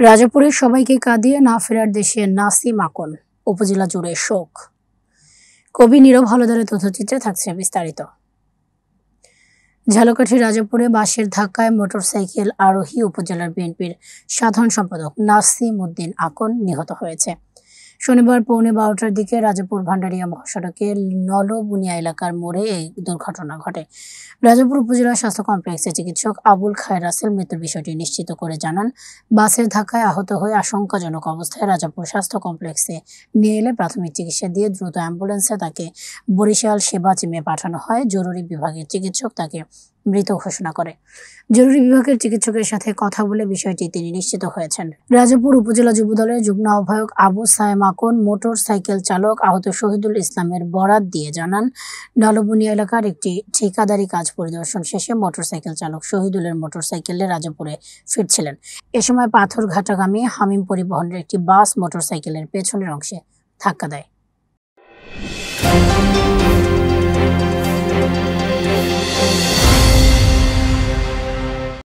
রাজাপুরের সবাইকে কাঁদিয়ে না ফেরার দেশে নাসিম আকন, উপজেলা জুড়ে শোক। কবি নীরব হলদারের তথ্যচিত্রে থাকছে বিস্তারিত। ঝালকাঠির রাজাপুরে বাসের ধাক্কায় মোটরসাইকেল আরোহী উপজেলার বিএনপির সাধারণ সম্পাদক নাসিম উদ্দিন আকন নিহত হয়েছে। শনিবার পৌনে 12টার দিকে রাজাপুর ভান্ডারিয়া মহাসড়কের নলবুনিয়া এলাকার মোড়ে এই দুর্ঘটনা ঘটে। রাজাপুর উপজেলা স্বাস্থ্য কমপ্লেক্সের চিকিৎসক আবুল খায়ের রাসেল মৃত্যুর বিষয়টি নিশ্চিত করে জানান, বাসের ধাক্কায় আহত হয়ে আশঙ্কাজনক অবস্থায় রাজাপুর স্বাস্থ্য কমপ্লেক্সে নিয়ে এলে প্রাথমিক চিকিৎসা দিয়ে দ্রুত অ্যাম্বুলেন্সে তাকে বরিশাল সেবা জিমে পাঠানো হয়। জরুরি বিভাগের চিকিৎসক তাকে মৃত ঘোষণা করে। জরুরি বিভাগের চিকিৎসকের সাথে কথা বলে বিষয়টি তিনি নিশ্চিত হয়েছেন। রাজাপুর উপজেলা যুবদলের যুগ্ম আহ্বায়ক আবু সায়েম আকন মোটর সাইকেল চালক আহত শহীদুল ইসলামের বরাত দিয়ে জানান, নলবুনিয়া এলাকার একটি ঠিকাদারি কাজ পরিদর্শন শেষে মোটরসাইকেল চালক শহীদুলের মোটরসাইকেলে রাজাপুরে ফিরছিলেন। এ সময় পাথরঘাটাগামী হামিম পরিবহনের একটি বাস মোটরসাইকেলের পেছনের অংশে ধাক্কা দেয়।